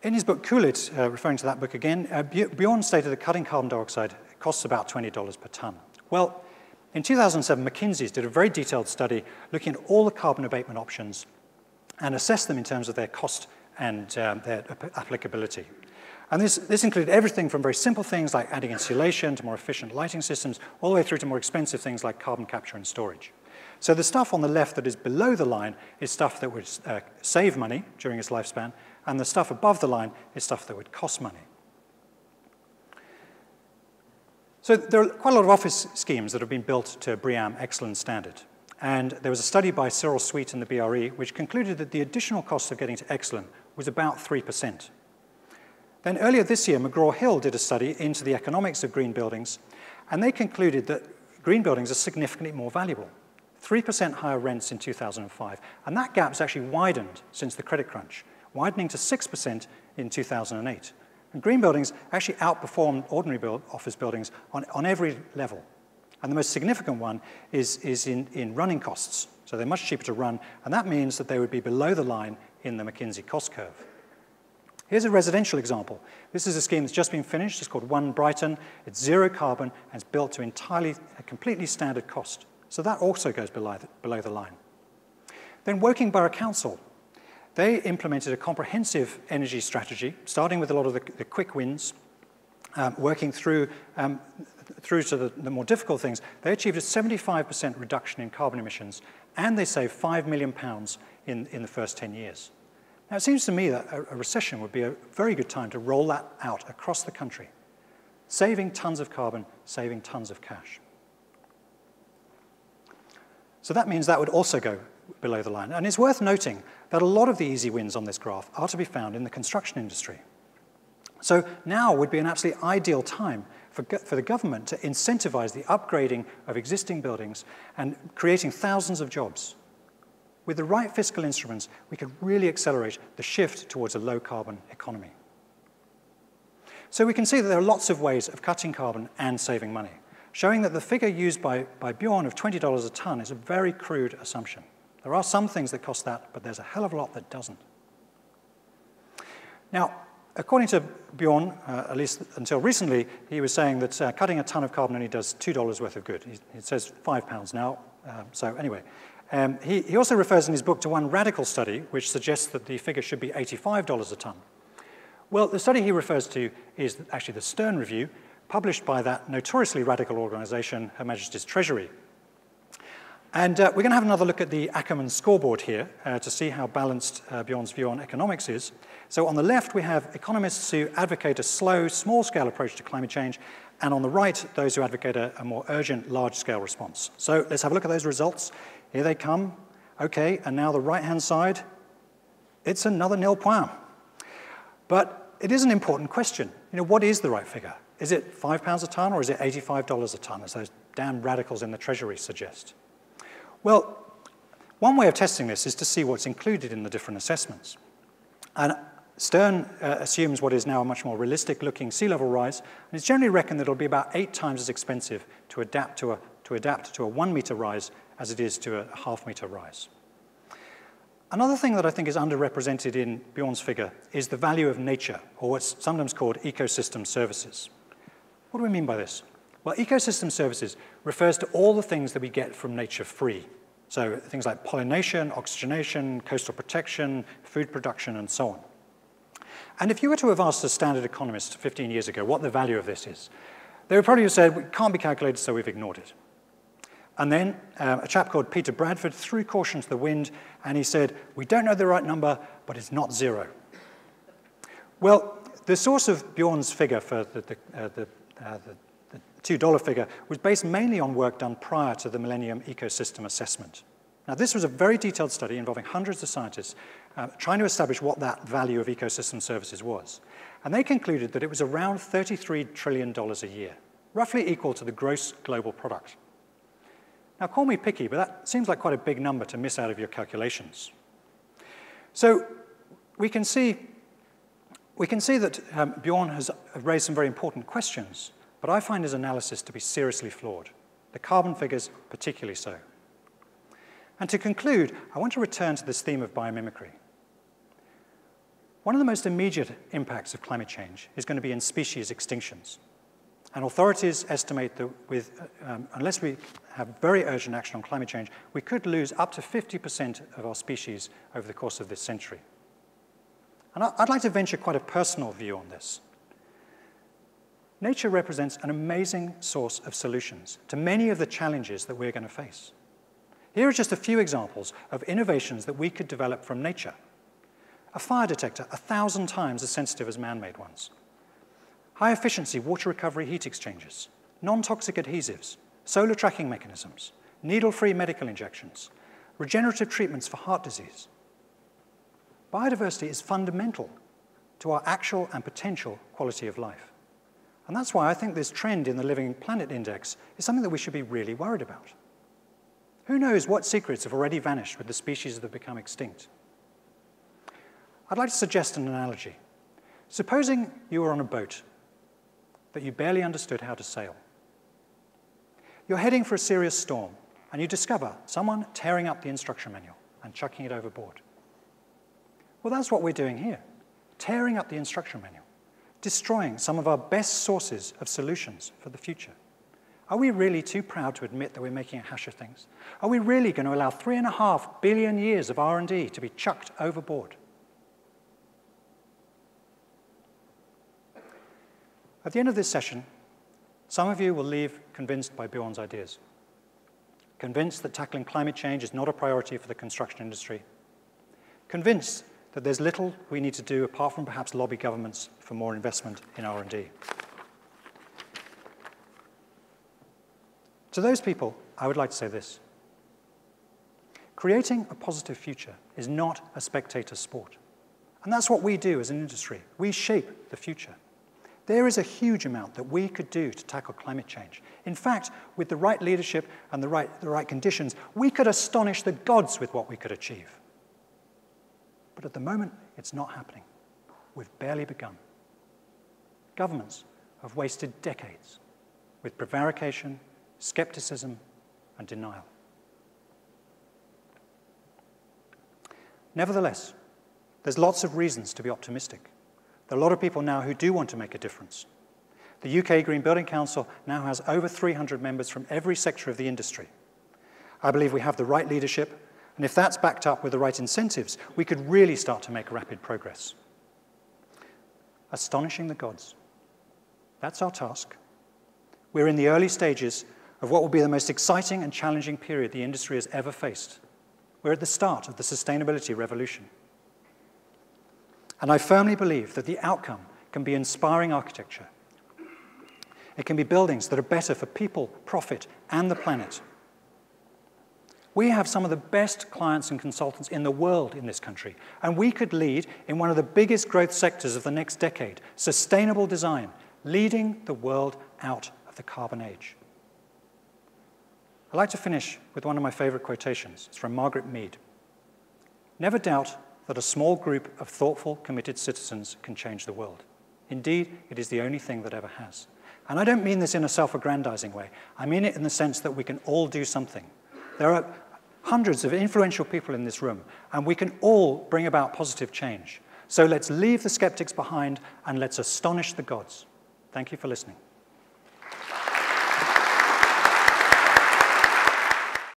In his book Cool It, referring to that book again, Bjorn stated that cutting carbon dioxide costs about $20 per ton. Well, in 2007, McKinsey did a very detailed study looking at all the carbon abatement options and assessed them in terms of their cost and their applicability. And this included everything from very simple things like adding insulation to more efficient lighting systems, all the way through to more expensive things like carbon capture and storage. So the stuff on the left that is below the line is stuff that would save money during its lifespan, and the stuff above the line is stuff that would cost money. So there are quite a lot of office schemes that have been built to BREEAM excellent standard. And there was a study by Cyril Sweet and the BRE which concluded that the additional cost of getting to excellent was about 3%. Then earlier this year, McGraw-Hill did a study into the economics of green buildings, and they concluded that green buildings are significantly more valuable. 3% higher rents in 2005, and that gap's actually widened since the credit crunch, widening to 6% in 2008. And green buildings actually outperform ordinary office buildings on every level. And the most significant one is in running costs. So they're much cheaper to run, and that means that they would be below the line in the McKinsey cost curve. Here's a residential example. This is a scheme that's just been finished. It's called One Brighton. It's zero carbon, and it's built to a completely standard cost. So that also goes below the line. Then Woking Borough Council. They implemented a comprehensive energy strategy, starting with a lot of the quick wins, working through to the more difficult things. They achieved a 75% reduction in carbon emissions, and they saved £5 million in the first 10 years. Now, it seems to me that a recession would be a very good time to roll that out across the country, saving tons of carbon, saving tons of cash. So that means that would also go below the line. And it's worth noting that a lot of the easy wins on this graph are to be found in the construction industry. So now would be an absolutely ideal time for the government to incentivize the upgrading of existing buildings and creating thousands of jobs. With the right fiscal instruments, we could really accelerate the shift towards a low-carbon economy. So we can see that there are lots of ways of cutting carbon and saving money, showing that the figure used by Bjorn of $20 a ton is a very crude assumption. There are some things that cost that, but there's a hell of a lot that doesn't. Now, according to Bjorn, at least until recently, he was saying that cutting a ton of carbon only does $2 worth of good. He says £5 now, so anyway. He also refers in his book to one radical study which suggests that the figure should be $85 a ton. Well, the study he refers to is actually the Stern Review, published by that notoriously radical organization, Her Majesty's Treasury. And we're going to have another look at the Ackerman scoreboard here to see how balanced Bjorn's view on economics is. So on the left, we have economists who advocate a slow, small-scale approach to climate change, and on the right, those who advocate a more urgent, large-scale response. So let's have a look at those results. Here they come. Okay, and now the right-hand side, it's another nil point. But it is an important question. You know, what is the right figure? Is it £5 a ton, or is it $85 a ton, as those damn radicals in the Treasury suggest? Well, one way of testing this is to see what's included in the different assessments. And Stern assumes what is now a much more realistic-looking sea level rise, and it's generally reckoned that it'll be about 8 times as expensive to adapt to a 1 meter rise as it is to a half-meter rise. Another thing that I think is underrepresented in Bjorn's figure is the value of nature, or what's sometimes called ecosystem services. What do we mean by this? Well, ecosystem services refers to all the things that we get from nature free. So things like pollination, oxygenation, coastal protection, food production, and so on. And if you were to have asked a standard economist 15 years ago what the value of this is, they would probably have said, it can't be calculated, so we've ignored it. And then a chap called Peter Bradford threw caution to the wind, and he said, we don't know the right number, but it's not zero. Well, the source of Bjorn's figure for the $2 figure was based mainly on work done prior to the Millennium Ecosystem Assessment. Now, this was a very detailed study involving hundreds of scientists trying to establish what that value of ecosystem services was. And they concluded that it was around $33 trillion a year, roughly equal to the gross global product. Now, call me picky, but that seems like quite a big number to miss out of your calculations. So we can see that Bjorn has raised some very important questions, but I find his analysis to be seriously flawed, the carbon figures particularly so. And to conclude, I want to return to this theme of biomimicry. One of the most immediate impacts of climate change is going to be in species extinctions. And authorities estimate that unless we have very urgent action on climate change, we could lose up to 50% of our species over the course of this century. And I'd like to venture quite a personal view on this. Nature represents an amazing source of solutions to many of the challenges that we're going to face. Here are just a few examples of innovations that we could develop from nature. A fire detector 1,000 times as sensitive as man-made ones. High-efficiency water recovery heat exchangers, non-toxic adhesives, solar tracking mechanisms, needle-free medical injections, regenerative treatments for heart disease. Biodiversity is fundamental to our actual and potential quality of life. And that's why I think this trend in the Living Planet Index is something that we should be really worried about. Who knows what secrets have already vanished with the species that have become extinct? I'd like to suggest an analogy. Supposing you were on a boat that you barely understood how to sail. You're heading for a serious storm, and you discover someone tearing up the instruction manual and chucking it overboard. Well, that's what we're doing here, tearing up the instruction manual, destroying some of our best sources of solutions for the future. Are we really too proud to admit that we're making a hash of things? Are we really going to allow 3.5 billion years of R&D to be chucked overboard? At the end of this session, some of you will leave convinced by Bjorn's ideas, convinced that tackling climate change is not a priority for the construction industry, convinced that there's little we need to do apart from perhaps lobby governments for more investment in R&D. To those people, I would like to say this. Creating a positive future is not a spectator sport. And that's what we do as an industry. We shape the future. There is a huge amount that we could do to tackle climate change. In fact, with the right leadership and the right conditions, we could astonish the gods with what we could achieve. But at the moment, it's not happening. We've barely begun. Governments have wasted decades with prevarication, skepticism, and denial. Nevertheless, there's lots of reasons to be optimistic. There are a lot of people now who do want to make a difference. The UK Green Building Council now has over 300 members from every sector of the industry. I believe we have the right leadership, and if that's backed up with the right incentives, we could really start to make rapid progress. Astonishing the gods. That's our task. We're in the early stages of what will be the most exciting and challenging period the industry has ever faced. We're at the start of the sustainability revolution. And I firmly believe that the outcome can be inspiring architecture. It can be buildings that are better for people, profit, and the planet. We have some of the best clients and consultants in the world in this country, and we could lead in one of the biggest growth sectors of the next decade, sustainable design, leading the world out of the carbon age. I'd like to finish with one of my favorite quotations. It's from Margaret Mead. Never doubt that a small group of thoughtful, committed citizens can change the world. Indeed, it is the only thing that ever has. And I don't mean this in a self-aggrandizing way. I mean it in the sense that we can all do something. There are hundreds of influential people in this room, and we can all bring about positive change. So let's leave the skeptics behind, and let's astonish the gods. Thank you for listening.